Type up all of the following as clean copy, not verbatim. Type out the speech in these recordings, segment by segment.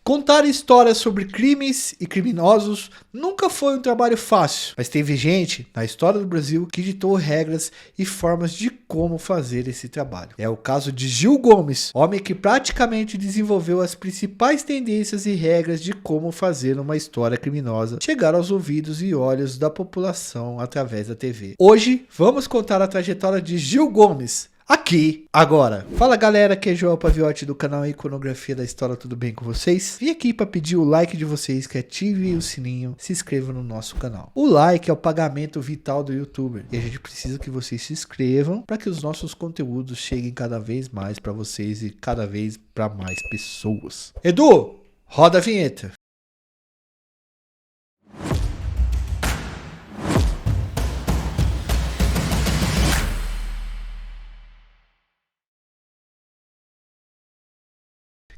Contar histórias sobre crimes e criminosos nunca foi um trabalho fácil, mas teve gente na história do Brasil que ditou regras e formas de como fazer esse trabalho. É o caso de Gil Gomes, homem que praticamente desenvolveu as principais tendências e regras de como fazer uma história criminosa chegar aos ouvidos e olhos da população através da TV. Hoje vamos contar a trajetória de Gil Gomes, aqui, agora. Fala galera, aqui é João Paviotti do canal Iconografia da História, tudo bem com vocês? Vim aqui para pedir o like de vocês, que ative o sininho, se inscreva no nosso canal. O like é o pagamento vital do youtuber e a gente precisa que vocês se inscrevam para que os nossos conteúdos cheguem cada vez mais para vocês e cada vez para mais pessoas. Edu, roda a vinheta.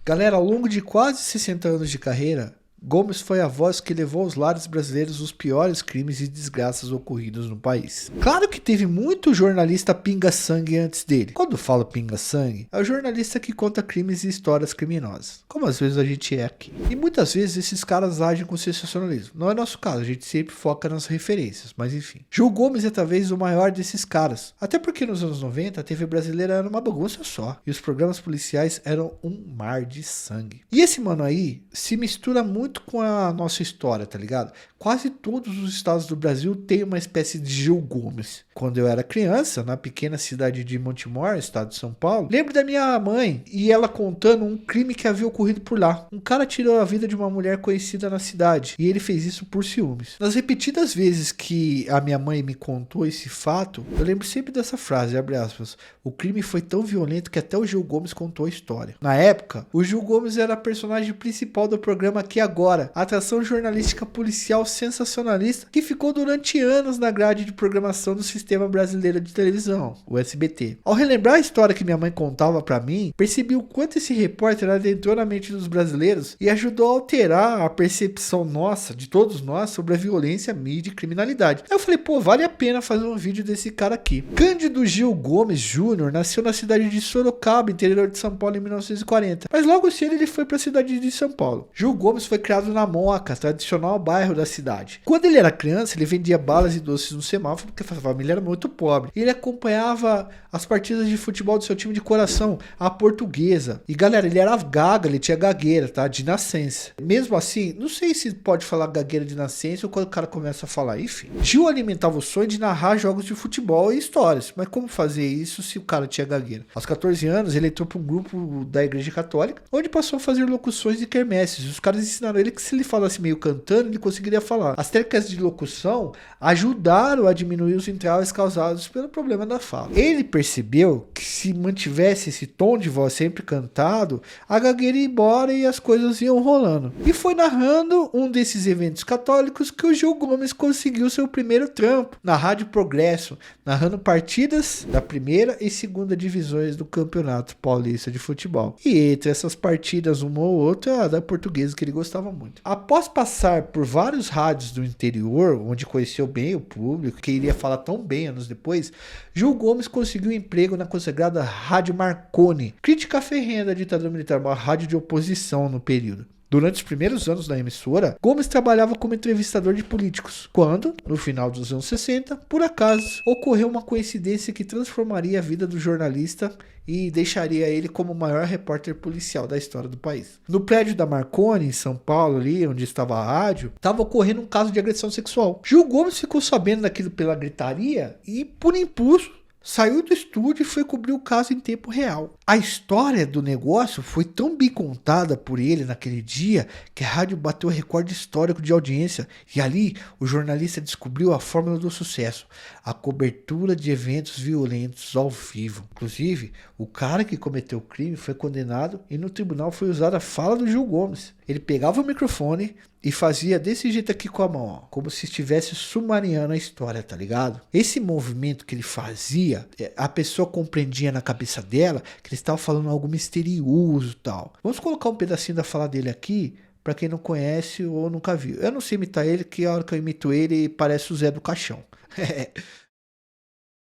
Galera, ao longo de quase 60 anos de carreira, Gomes foi a voz que levou aos lares brasileiros os piores crimes e desgraças ocorridos no país. Claro que teve muito jornalista pinga-sangue antes dele. Quando falo pinga-sangue, é o jornalista que conta crimes e histórias criminosas, como às vezes a gente é aqui. E muitas vezes esses caras agem com sensacionalismo. Não é nosso caso, a gente sempre foca nas referências, mas enfim. Gil Gomes é talvez o maior desses caras. Até porque nos anos 90 a TV brasileira era uma bagunça só, e os programas policiais eram um mar de sangue. E esse mano aí se mistura muito com a nossa história, tá ligado? Quase todos os estados do Brasil têm uma espécie de Gil Gomes. Quando eu era criança, na pequena cidade de Montemor, estado de São Paulo, lembro da minha mãe e ela contando um crime que havia ocorrido por lá. Um cara tirou a vida de uma mulher conhecida na cidade e ele fez isso por ciúmes. Nas repetidas vezes que a minha mãe me contou esse fato, eu lembro sempre dessa frase, abre aspas, o crime foi tão violento que até o Gil Gomes contou a história. Na época, o Gil Gomes era a personagem principal do programa Aqui Agora, a atração jornalística policial sensacionalista que ficou durante anos na grade de programação do Sistema Brasileiro de Televisão, o SBT. Ao relembrar a história que minha mãe contava pra mim, percebi o quanto esse repórter adentrou na mente dos brasileiros e ajudou a alterar a percepção nossa, de todos nós, sobre a violência, mídia e criminalidade. Aí eu falei, pô, vale a pena fazer um vídeo desse cara aqui. Cândido Gil Gomes Jr. nasceu na cidade de Sorocaba, interior de São Paulo, em 1940, mas logo cedo ele foi pra cidade de São Paulo. Gil Gomes foi criado na Moca, tradicional bairro da cidade. Quando ele era criança, ele vendia balas e doces no semáforo, porque a família era muito pobre. Ele acompanhava as partidas de futebol do seu time de coração, a Portuguesa. E galera, ele era gaga, ele tinha gagueira, tá? De nascença. Mesmo assim, não sei se pode falar gagueira de nascença ou quando o cara começa a falar, enfim. Gil alimentava o sonho de narrar jogos de futebol e histórias. Mas como fazer isso se o cara tinha gagueira? Aos 14 anos, ele entrou para um grupo da Igreja Católica, onde passou a fazer locuções e quermesses. Os caras ensinaram ele que se ele falasse meio cantando, ele conseguiria falar. As técnicas de locução ajudaram a diminuir os entraves causados pelo problema da fala. Ele percebeu que se mantivesse esse tom de voz sempre cantado, a gagueira ia embora e as coisas iam rolando. E foi narrando um desses eventos católicos que o Gil Gomes conseguiu seu primeiro trampo na Rádio Progresso, narrando partidas da primeira e segunda divisões do Campeonato Paulista de Futebol. E entre essas partidas, uma ou outra, a da Portuguesa, que ele gostava muito. Após passar por vários rádios do interior, onde conheceu bem o público, que iria falar tão bem anos depois, Gil Gomes conseguiu um emprego na consagrada Rádio Marconi, crítica ferrenha da ditadura militar, uma rádio de oposição no período. Durante os primeiros anos da emissora, Gomes trabalhava como entrevistador de políticos, quando, no final dos anos 60, por acaso, ocorreu uma coincidência que transformaria a vida do jornalista e deixaria ele como o maior repórter policial da história do país. No prédio da Marconi, em São Paulo, ali onde estava a rádio, estava ocorrendo um caso de agressão sexual. Gil Gomes ficou sabendo daquilo pela gritaria e, por impulso, saiu do estúdio e foi cobrir o caso em tempo real. A história do negócio foi tão bem contada por ele naquele dia que a rádio bateu o recorde histórico de audiência e ali o jornalista descobriu a fórmula do sucesso, a cobertura de eventos violentos ao vivo. Inclusive, o cara que cometeu o crime foi condenado e no tribunal foi usada a fala do Gil Gomes. Ele pegava o microfone e fazia desse jeito aqui com a mão, ó, como se estivesse sumariando a história, tá ligado? Esse movimento que ele fazia, a pessoa compreendia na cabeça dela que ele estava falando algo misterioso e tal. Vamos colocar um pedacinho da fala dele aqui, pra quem não conhece ou nunca viu. Eu não sei imitar ele, que a hora que eu imito ele parece o Zé do Caixão.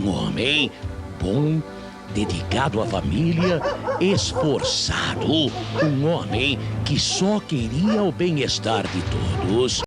Um homem bom dedicado à família, esforçado, um homem que só queria o bem-estar de todos.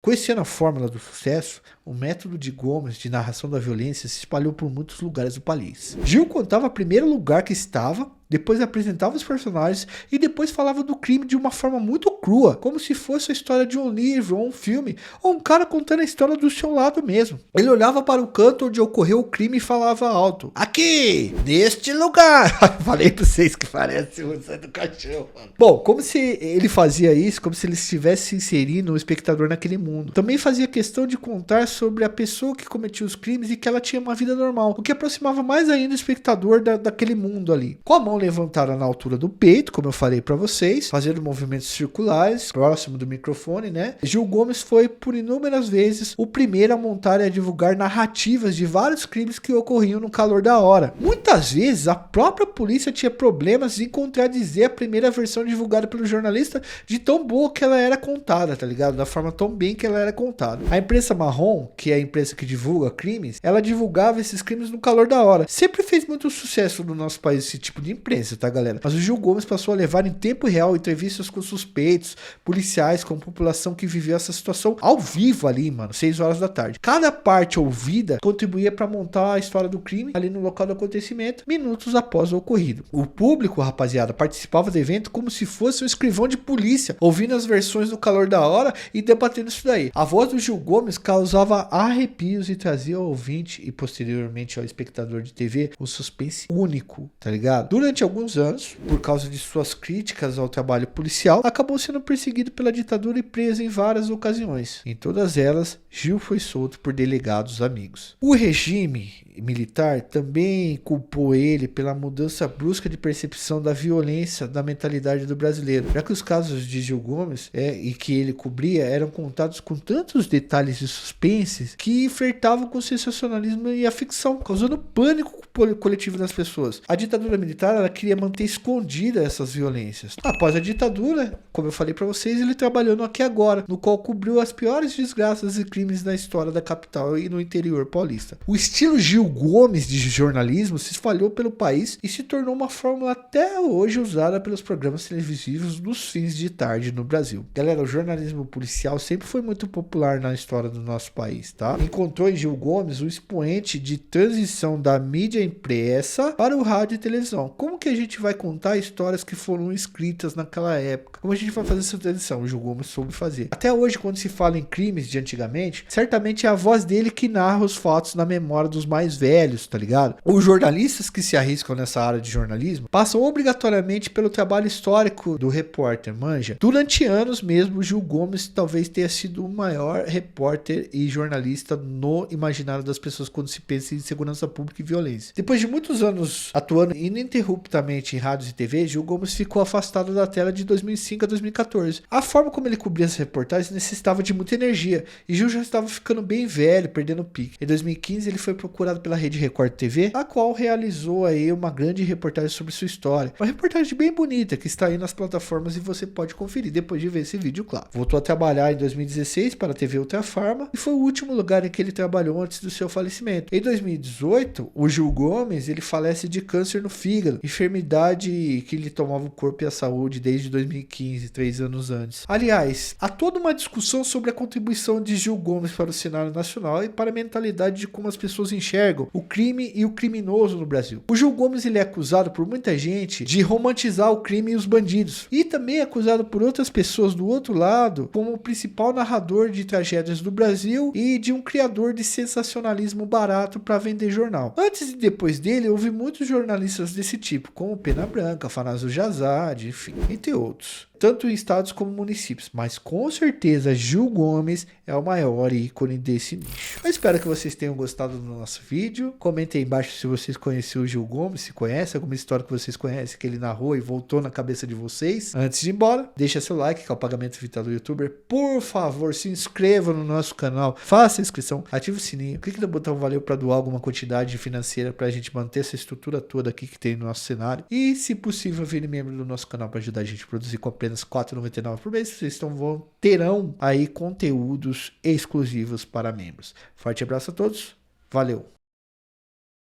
Conhecendo a fórmula do sucesso, o método de Gomes de narração da violência se espalhou por muitos lugares do país. Gil contava primeiro o lugar que estava, depois apresentava os personagens e depois falava do crime de uma forma muito crua, como se fosse a história de um livro ou um filme, ou um cara contando a história do seu lado mesmo. Ele olhava para o canto onde ocorreu o crime e falava alto: aqui, neste lugar. Falei para vocês que parece o Zé do Caixão, mano. Bom, como se ele fazia isso, como se ele estivesse inserindo o espectador naquele mundo. Também fazia questão de contar sobre a pessoa que cometia os crimes e que ela tinha uma vida normal, o que aproximava mais ainda o espectador daquele mundo ali. Com a mão levantada na altura do peito, como eu falei para vocês, fazendo movimentos circulares, próximo do microfone, né? Gil Gomes foi por inúmeras vezes o primeiro a montar e a divulgar narrativas de vários crimes que ocorriam no calor da hora. Muitas vezes a própria polícia tinha problemas em contradizer a primeira versão divulgada pelo jornalista de tão boa que ela era contada, tá ligado? Da forma tão bem que ela era contada. A imprensa marrom, que é a imprensa que divulga crimes, ela divulgava esses crimes no calor da hora. Sempre fez muito sucesso no nosso país esse tipo de imprensa, tá, galera? Mas o Gil Gomes passou a levar em tempo real entrevistas com suspeitos, policiais, com a população que viveu essa situação ao vivo ali, mano, 6 horas da tarde. Cada parte ouvida contribuía para montar a história do crime ali no local do acontecimento, minutos após o ocorrido. O público, rapaziada, participava do evento como se fosse um escrivão de polícia, ouvindo as versões no calor da hora e debatendo isso daí. A voz do Gil Gomes causava arrepios e trazia ao ouvinte e posteriormente ao espectador de TV um suspense único, tá ligado? Durante alguns anos, por causa de suas críticas ao trabalho policial, acabou sendo perseguido pela ditadura e preso em várias ocasiões. Em todas elas, Gil foi solto por delegados amigos. O regime militar também culpou ele pela mudança brusca de percepção da violência da mentalidade do brasileiro, já que os casos de Gil Gomes e que ele cobria eram contados com tantos detalhes de suspense que flertavam com o sensacionalismo e a ficção, causando pânico coletivo das pessoas. A ditadura militar, ela queria manter escondida essas violências. Após a ditadura, como eu falei para vocês, ele trabalhou no Aqui Agora, no qual cobriu as piores desgraças e crimes da história da capital e no interior paulista. O estilo Gil Gomes de jornalismo se espalhou pelo país e se tornou uma fórmula até hoje usada pelos programas televisivos dos fins de tarde no Brasil. Galera, o jornalismo policial sempre foi muito popular na história do nosso país, tá? Encontrou em Gil Gomes o expoente de transição da mídia impressa para o rádio e televisão. Como que a gente vai contar histórias que foram escritas naquela época? Como a gente vai fazer essa transição? O Gil Gomes soube fazer. Até hoje, quando se fala em crimes de antigamente, certamente é a voz dele que narra os fatos na memória dos mais velhos, tá ligado? Os jornalistas que se arriscam nessa área de jornalismo passam obrigatoriamente pelo trabalho histórico do repórter, manja. Durante anos mesmo, Gil Gomes talvez tenha sido o maior repórter e jornalista no imaginário das pessoas quando se pensa em segurança pública e violência. Depois de muitos anos atuando ininterruptamente em rádios e TV, Gil Gomes ficou afastado da tela de 2005 a 2014. A forma como ele cobria as reportagens necessitava de muita energia, e Gil já estava ficando bem velho, perdendo o pique. Em 2015 ele foi procurado pela Rede Record TV, a qual realizou aí uma grande reportagem sobre sua história. Uma reportagem bem bonita que está aí nas plataformas e você pode conferir depois de ver esse vídeo, claro. Voltou a trabalhar em 2016 para a TV Ultrafarma e foi o último lugar em que ele trabalhou antes do seu falecimento. Em 2018, o Gil Gomes ele falece de câncer no fígado, enfermidade que lhe tomava o corpo e a saúde desde 2015, 3 anos antes. Aliás, há toda uma discussão sobre a contribuição de Gil Gomes para o cenário nacional e para a mentalidade de como as pessoas enxergam o crime e o criminoso no Brasil. O Gil Gomes ele é acusado por muita gente de romantizar o crime e os bandidos, e também é acusado por outras pessoas do outro lado como o principal narrador de tragédias do Brasil e de um criador de sensacionalismo barato para vender jornal. Antes e depois dele, houve muitos jornalistas desse tipo, como Pena Branca, Afanásio Jazade, enfim, entre outros, tanto em estados como municípios, mas com certeza Gil Gomes é o maior ícone desse nicho. Eu espero que vocês tenham gostado do nosso vídeo. Comentem aí embaixo se vocês conheciam o Gil Gomes, se conhece alguma história que vocês conhecem que ele narrou e voltou na cabeça de vocês. Antes de ir embora, deixa seu like, que é o pagamento vital do youtuber. Por favor, se inscreva no nosso canal, faça a inscrição, ative o sininho, clique no botão valeu para doar alguma quantidade financeira para a gente manter essa estrutura toda aqui que tem no nosso cenário. E, se possível, vire membro do nosso canal para ajudar a gente a produzir com apenas R$ 4,99 por mês. Vocês terão aí conteúdos exclusivos para membros. Forte abraço a todos, valeu!